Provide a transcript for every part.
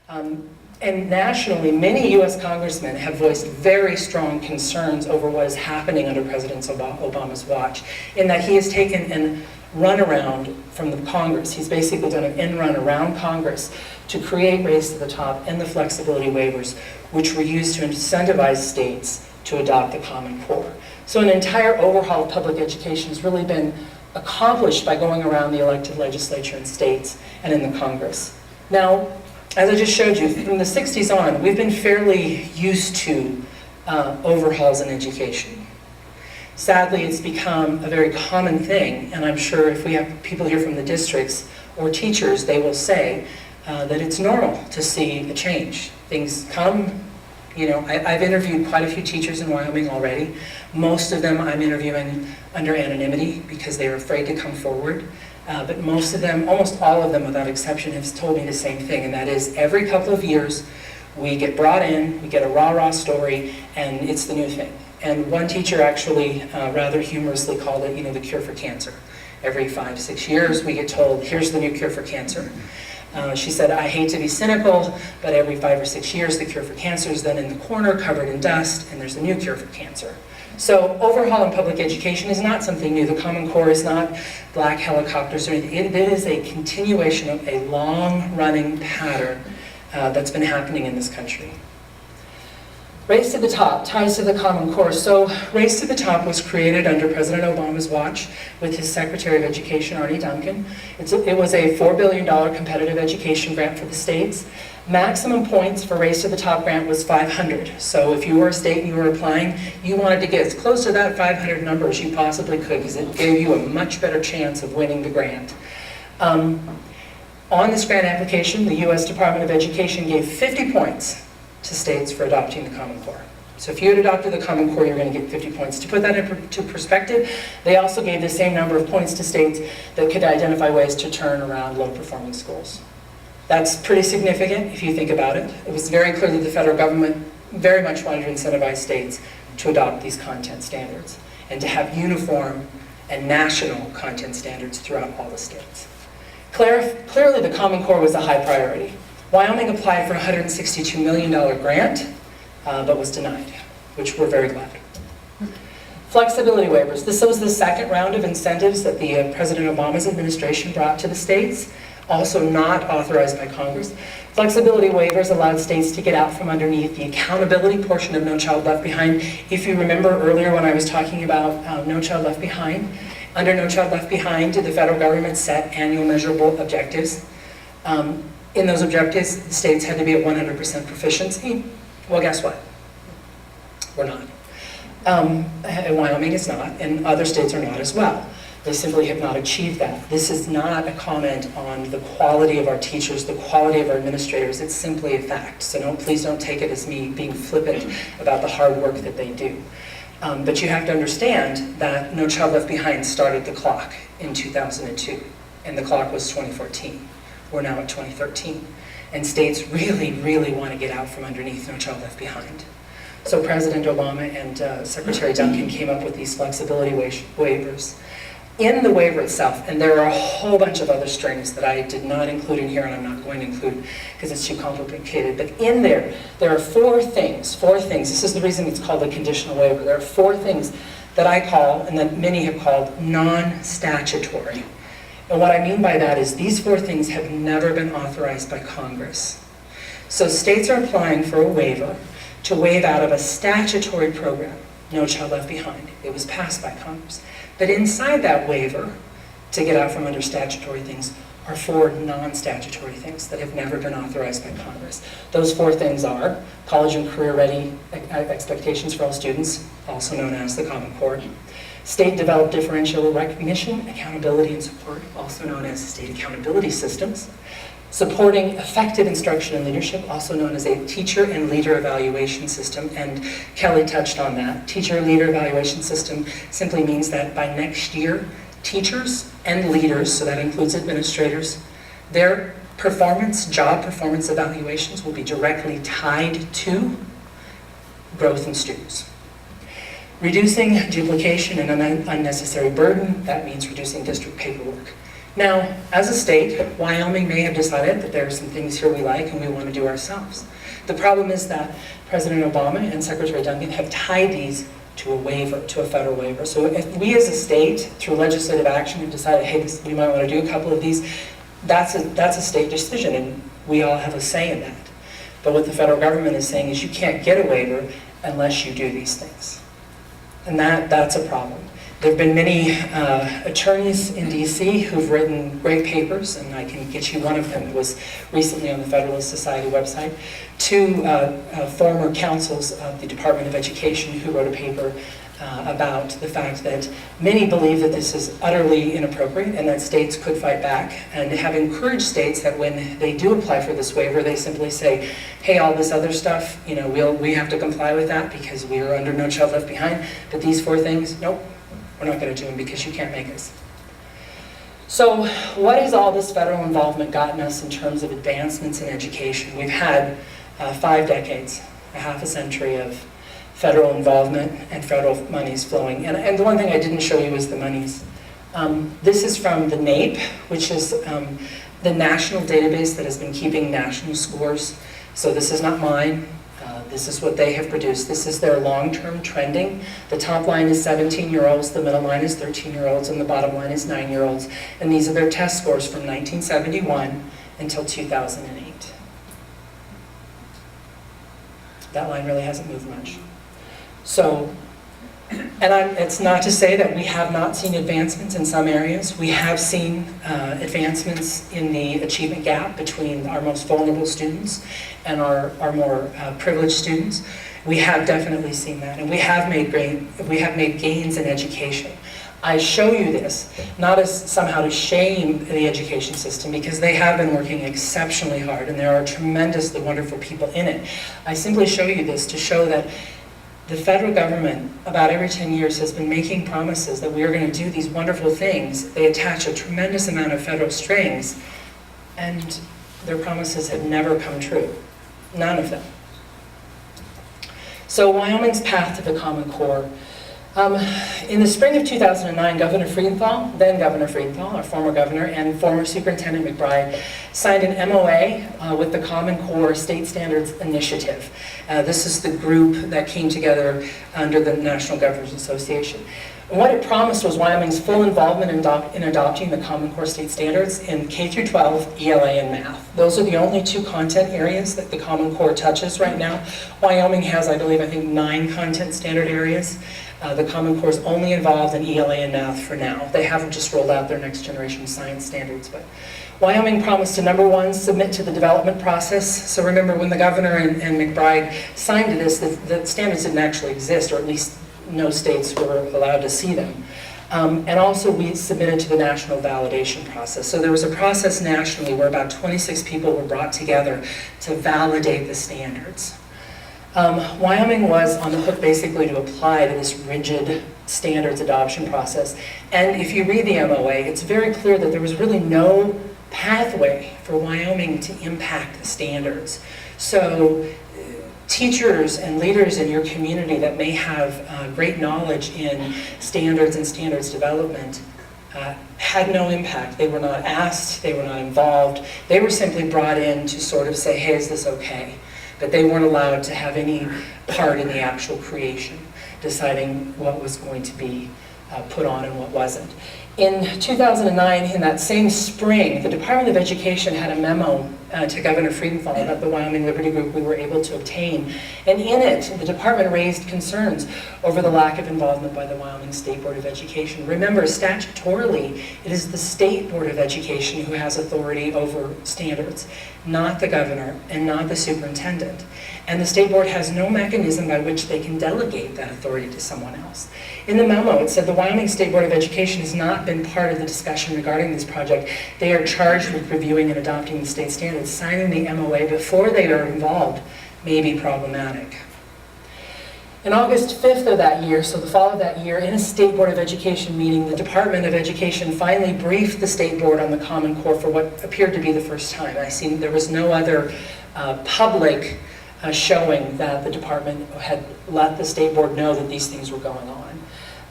And nationally, many US congressmen have voiced very strong concerns over what is happening under President Obama's watch, in that he has taken an runaround from the Congress. He's basically done an end run around Congress to create Race to the Top and the flexibility waivers, which were used to incentivize states to adopt the Common Core. So an entire overhaul of public education has really been accomplished by going around the elected legislature in states and in the Congress. Now, as I just showed you, from the 60s on, we've been fairly used to overhauls in education. Sadly, it's become a very common thing, and I'm sure if we have people here from the districts or teachers, they will say that it's normal to see a change. Things come, you know, I've interviewed quite a few teachers in Wyoming already. Most of them I'm interviewing under anonymity because they are afraid to come forward. But most of them, almost all of them without exception, have told me the same thing, and that is every couple of years we get brought in, we get a rah-rah story, and it's the new thing. And one teacher actually rather humorously called it, you know, the cure for cancer. Every 5 to 6 years we get told, here's the new cure for cancer. She said, I hate to be cynical, but every 5 or 6 years the cure for cancer is then in the corner covered in dust, and there's a new cure for cancer. So overhaul in public education is not something new. The Common Core is not black helicopters or anything. It is a continuation of a long-running pattern that's been happening in this country. Race to the Top ties to the Common Core. So Race to the Top was created under President Obama's watch with his Secretary of Education, Arne Duncan. It was a $4 billion competitive education grant for the states. Maximum points for Race to the Top grant was 500. So if you were a state and you were applying, you wanted to get as close to that 500 number as you possibly could, because it gave you a much better chance of winning the grant. On this grant application, the U.S. Department of Education gave 50 points to states for adopting the Common Core. So if you had adopted the Common Core, you're going to get 50 points. To put that into perspective, they also gave the same number of points to states that could identify ways to turn around low-performing schools. That's pretty significant if you think about it. It was very clear that the federal government very much wanted to incentivize states to adopt these content standards and to have uniform and national content standards throughout all the states. Clearly, the Common Core was a high priority. Wyoming applied for a $162 million grant, but was denied, which we're very glad. Flexibility waivers. This was the second round of incentives that the President Obama's administration brought to the states, also not authorized by Congress. Flexibility waivers allowed states to get out from underneath the accountability portion of No Child Left Behind. If you remember earlier when I was talking about No Child Left Behind, under No Child Left Behind, the federal government set annual measurable objectives. In those objectives, the states had to be at 100% proficiency. Well, guess what? We're not. And Wyoming is not, and other states are not as well. They simply have not achieved that. This is not a comment on the quality of our teachers, the quality of our administrators. It's simply a fact. So please don't take it as me being flippant about the hard work that they do. But you have to understand that No Child Left Behind started the clock in 2002, and the clock was 2014. We're now at 2013. And states really, really want to get out from underneath No Child Left Behind. So President Obama and Secretary Duncan came up with these flexibility waivers. In the waiver itself, and there are a whole bunch of other strings that I did not include in here and I'm not going to include because it's too complicated, but in there are four things. This is the reason it's called a conditional waiver. There are 4 things that I call, and that many have called, non-statutory. And what I mean by that is these 4 things have never been authorized by Congress. So states are applying for a waiver to waive out of a statutory program, No Child Left Behind. It was passed by Congress. But inside that waiver, to get out from under statutory things, are 4 non-statutory things that have never been authorized by Congress. Those 4 things are college and career-ready expectations for all students, also known as the Common Core, state-developed differential recognition, accountability, and support, also known as state accountability systems, supporting effective instruction and leadership, also known as a teacher and leader evaluation system, and Kelly touched on that. Teacher leader evaluation system simply means that by next year, teachers and leaders, so that includes administrators, their job performance evaluations will be directly tied to growth in students. Reducing duplication and unnecessary burden, that means reducing district paperwork. Now, as a state, Wyoming may have decided that there are some things here we like and we want to do ourselves. The problem is that President Obama and Secretary Duncan have tied these to a waiver, to a federal waiver. So if we as a state, through legislative action, have decided, hey, we might want to do a couple of these, that's a state decision, and we all have a say in that. But what the federal government is saying is you can't get a waiver unless you do these things. And that's a problem. There have been many attorneys in DC who've written great papers, and I can get you one of them. It was recently on the Federalist Society website. Two former counsels of the Department of Education who wrote a paper about the fact that many believe that this is utterly inappropriate and that states could fight back, and have encouraged states that when they do apply for this waiver, they simply say, hey, all this other stuff, you know, we have to comply with that because we are under No Child Left Behind, but these 4 things, nope. We're not going to do them because you can't make us. So what has all this federal involvement gotten us in terms of advancements in education? We've had 5 decades, a half a century of federal involvement and federal monies flowing. And the one thing I didn't show you is the monies. This is from the NAEP, which is the national database that has been keeping national scores. So this is not mine. This is what they have produced. This is their long-term trending. The top line is 17-year-olds, the middle line is 13-year-olds, and the bottom line is 9-year-olds. And these are their test scores from 1971 until 2008. That line really hasn't moved much. So, it's not to say that we have not seen advancements in some areas. We have seen advancements in the achievement gap between our most vulnerable students and our more privileged students. We have definitely seen that, and we have made gains in education. I show you this, not as somehow to shame the education system, because they have been working exceptionally hard, and there are tremendously wonderful people in it. I simply show you this to show that the federal government, about every 10 years, has been making promises that we are going to do these wonderful things. They attach a tremendous amount of federal strings, and their promises have never come true. None of them. So Wyoming's path to the Common Core. In the spring of 2009, Governor Freudenthal, then Governor Freudenthal, our former governor, and former Superintendent McBride signed an MOA with the Common Core State Standards Initiative. This is the group that came together under the National Governors Association. And what it promised was Wyoming's full involvement in adopting the Common Core State Standards in K through 12, ELA, and math. Those are the only 2 content areas that the Common Core touches right now. Wyoming has, I think 9 content standard areas. The Common Core is only involved in ELA and math for now. They haven't just rolled out their next generation science standards. But Wyoming promised to, number 1, submit to the development process. So remember, when the governor and McBride signed to this, the standards didn't actually exist, or at least no states were allowed to see them. And also we submitted to the national validation process. So there was a process nationally where about 26 people were brought together to validate the standards. Wyoming was on the hook basically to apply to this rigid standards adoption process. And if you read the MOA, it's very clear that there was really no pathway for Wyoming to impact the standards. So teachers and leaders in your community that may have great knowledge in standards and standards development had no impact. They were not asked, they were not involved. They were simply brought in to sort of say, hey, is this okay? But they weren't allowed to have any part in the actual creation, deciding what was going to be put on and what wasn't. In 2009, in that same spring, the Department of Education had a memo to Governor Freudenthal about the Wyoming Liberty Group we were able to obtain. And in it, the department raised concerns over the lack of involvement by the Wyoming State Board of Education. Remember, statutorily, it is the State Board of Education who has authority over standards, not the governor and not the superintendent. And the State Board has no mechanism by which they can delegate that authority to someone else. In the memo, it said the Wyoming State Board of Education has not been part of the discussion regarding this project. They are charged with reviewing and adopting the state standards. Signing the MOA before they are involved may be problematic. On August 5th of that year, so the fall of that year, in a State Board of Education meeting, the Department of Education finally briefed the State Board on the Common Core for what appeared to be the first time. I see there was no other public showing that the department had let the State Board know that these things were going on.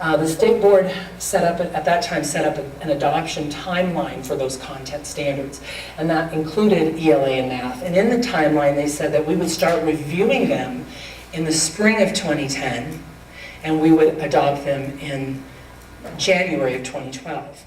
The state board at that time set up an adoption timeline for those content standards, and that included ELA and math. And in the timeline, they said that we would start reviewing them in the spring of 2010, and we would adopt them in January of 2012.